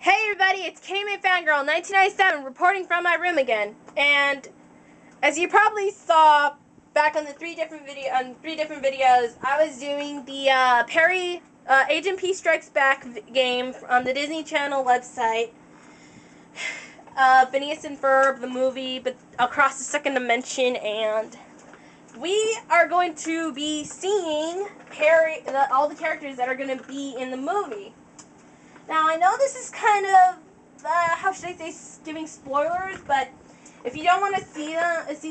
Hey everybody, it's K-May Fangirl 1997 reporting from my room again. And as you probably saw back on the three different videos, I was doing the Perry Agent P Strikes Back game on the Disney Channel website. Phineas and Ferb, the movie, but across the second dimension, and we are going to be seeing all the characters that are going to be in the movie. Now, I know this is kind of, how should I say, giving spoilers, but if you don't want to see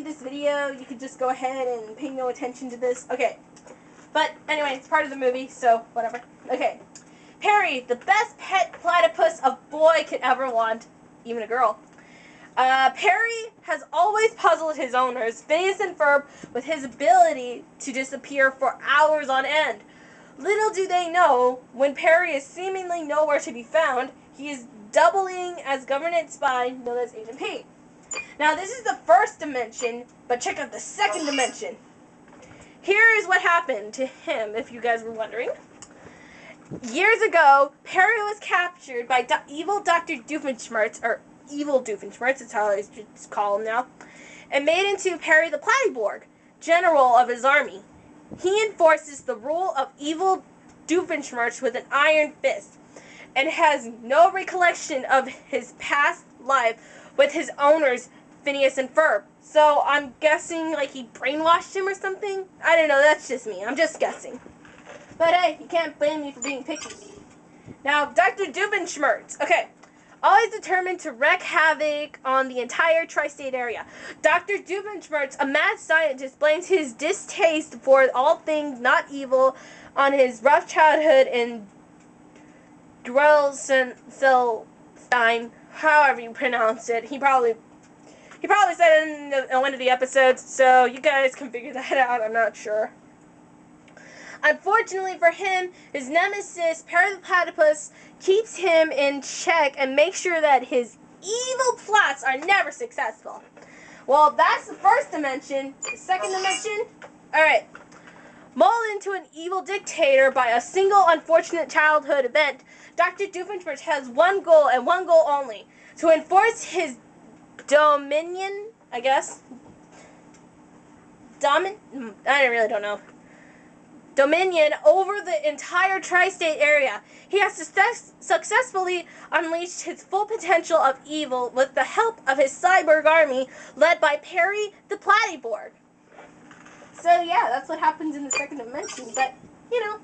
this video, you could just go ahead and pay no attention to this. Okay. But, anyway, it's part of the movie, so whatever. Okay. Perry, the best pet platypus a boy could ever want, even a girl. Perry has always puzzled his owners, Phineas and Ferb, with his ability to disappear for hours on end. Little do they know, when Perry is seemingly nowhere to be found, he is doubling as government spy known as Agent P. Now, this is the first dimension, but check out the second dimension. Here is what happened to him, if you guys were wondering. Years ago, Perry was captured by evil Dr. Doofenshmirtz, or Evil Doofenshmirtz, that's how I just call him now, and made into Perry the Platyborg, general of his army. He enforces the rule of Evil Doofenshmirtz with an iron fist, and has no recollection of his past life with his owners, Phineas and Ferb. So I'm guessing like he brainwashed him or something? I don't know, that's just me. I'm just guessing. But hey, you can't blame me for being picky. Now, Dr. Doofenshmirtz. Okay. Always determined to wreak havoc on the entire tri-state area. Dr. Doofenshmirtz, a mad scientist, blames his distaste for all things not evil on his rough childhood in Drelsenstein, however you pronounce it. He probably said it in one of the episodes, so you guys can figure that out, I'm not sure. Unfortunately for him, his nemesis, Perry the Platypus, keeps him in check and makes sure that his evil plots are never successful. Well, that's the first dimension. The second dimension? Alright. Molded into an evil dictator by a single unfortunate childhood event, Dr. Doofenshmirtz has one goal and one goal only. To enforce his dominion, I guess. I really don't know. Dominion over the entire tri-state area. He has successfully unleashed his full potential of evil with the help of his cyborg army led by Perry the Platyborg. So yeah, that's what happens in the second dimension, but you know,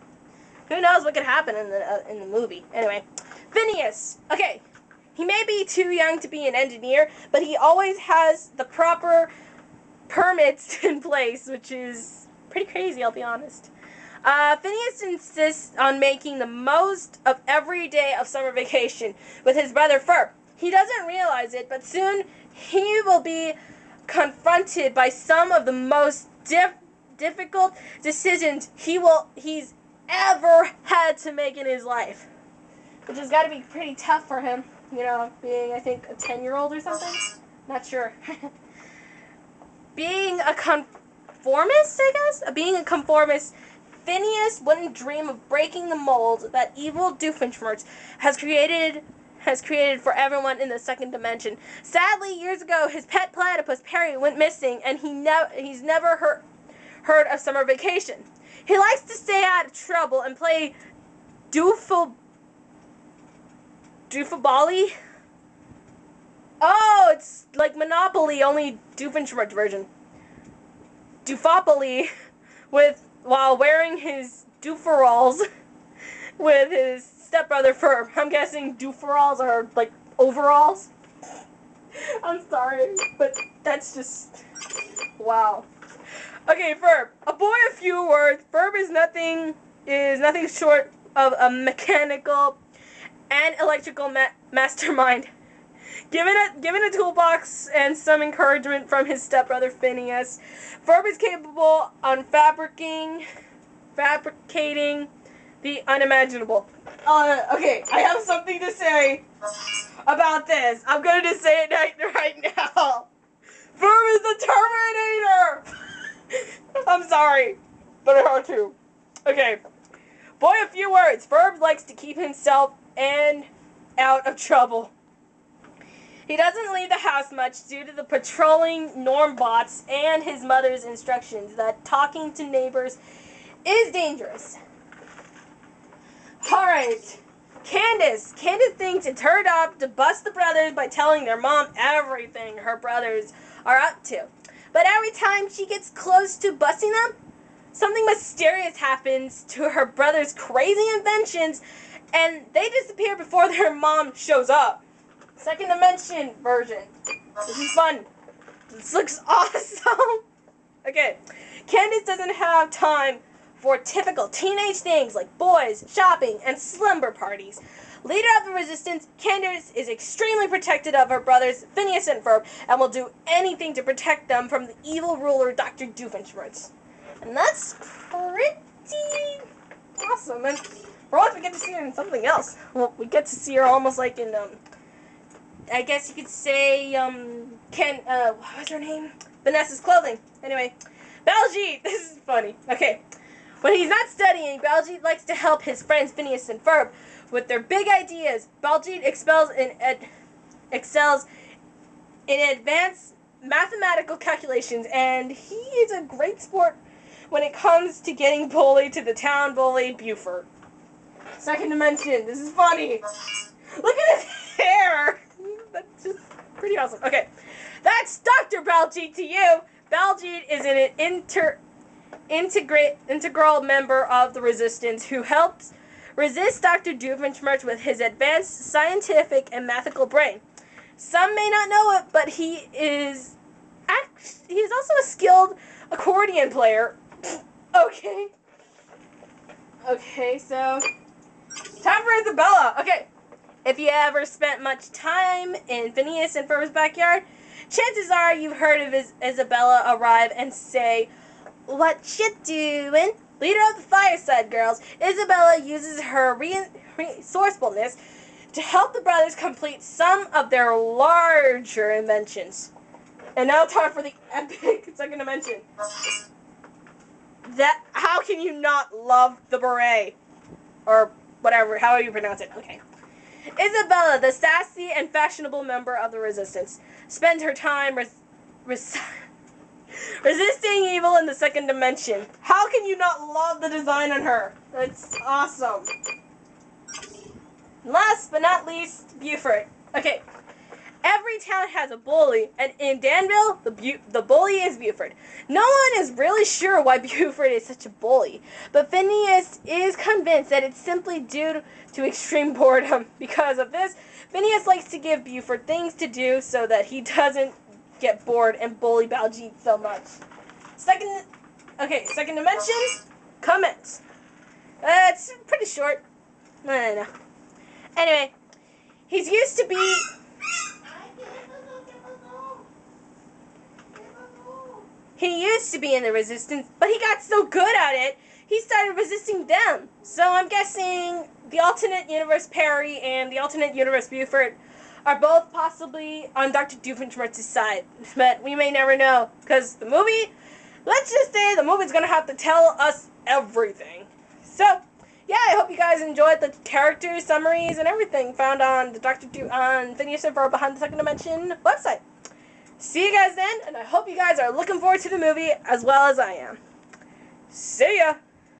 who knows what could happen in the movie. Anyway, Phineas. Okay, he may be too young to be an engineer, but he always has the proper permits in place, which is pretty crazy, I'll be honest. Phineas insists on making the most of every day of summer vacation with his brother Ferb. He doesn't realize it, but soon he will be confronted by some of the most difficult decisions he's ever had to make in his life. Which has got to be pretty tough for him, you know, being, I think, a 10-year-old or something? Not sure. Being a conformist, I guess? Being a conformist, Phineas wouldn't dream of breaking the mold that Evil Doofenshmirtz has created for everyone in the second dimension. Sadly, years ago, his pet platypus Perry went missing, and he's never heard of summer vacation. He likes to stay out of trouble and play Doofabali. Oh, it's like Monopoly, only Doofenshmirtz version. Doofopoly while wearing his dooferalls with his stepbrother Ferb. I'm guessing dooferalls are like overalls. I'm sorry, but that's just wow. Okay, Ferb. A boy of few words. Ferb is nothing short of a mechanical and electrical mastermind. Given a toolbox and some encouragement from his stepbrother Phineas, Ferb is capable of fabricating the unimaginable. Okay, I have something to say about this. I'm going to say it right now. Ferb is the Terminator! I'm sorry, but I have to. Okay. Boy, a few words. Ferb likes to keep himself and out of trouble. He doesn't leave the house much due to the patrolling Normbots and his mother's instructions that talking to neighbors is dangerous. Alright, Candace. Candace thinks it's her job to bust the brothers by telling their mom everything her brothers are up to. But every time she gets close to busting them, something mysterious happens to her brother's crazy inventions, and they disappear before their mom shows up. Second dimension version. This is fun. This looks awesome. Okay. Candace doesn't have time for typical teenage things like boys, shopping, and slumber parties. Leader of the resistance, Candace is extremely protective of her brothers, Phineas and Ferb, and will do anything to protect them from the evil ruler, Dr. Doofenshmirtz. And that's pretty awesome. And for once, we get to see her in something else. Well, we get to see her almost like in, I guess you could say, what was her name? Vanessa's clothing. Anyway, Baljeet. This is funny. Okay. When he's not studying, Baljeet likes to help his friends Phineas and Ferb with their big ideas. Baljeet excels in advanced mathematical calculations, and he is a great sport when it comes to getting bullied to the town bully Buford. Second dimension. This is funny. Look at his hair. That's just pretty awesome. Okay, that's Dr. Baljeet to you. Baljeet is an integral member of the resistance who helps resist Dr. Doofenshmirtz with his advanced scientific and mathematical brain. Some may not know it, but he is also a skilled accordion player. Okay, so time for Isabella. Okay, if you ever spent much time in Phineas and Ferb's backyard, chances are you've heard of Isabella arrive and say, "What you doing?" Leader of the Fireside Girls, Isabella uses her resourcefulness to help the brothers complete some of their larger inventions. And now time for the epic second dimension. How can you not love the beret? Or whatever, however you pronounce it. Okay. Isabella, the sassy and fashionable member of the resistance, spends her time resisting evil in the second dimension. How can you not love the design on her? That's awesome. Last but not least, Buford. Okay. Every town has a bully, and in Danville, the bully is Buford. No one is really sure why Buford is such a bully, but Phineas is convinced that it's simply due to extreme boredom. Because of this, Phineas likes to give Buford things to do so that he doesn't get bored and bully Baljeet so much. Second dimension, comments. It's pretty short. No. Anyway, he used to be in the resistance, but he got so good at it, he started resisting them. So I'm guessing the alternate universe Perry and the alternate universe Buford are both possibly on Dr. Doofenshmirtz's side. But we may never know, because the movie, let's just say the movie's going to have to tell us everything. So, yeah, I hope you guys enjoyed the character summaries and everything found on the on Phineas and Ferb Behind the Second Dimension website. See you guys then, and I hope you guys are looking forward to the movie as well as I am. See ya!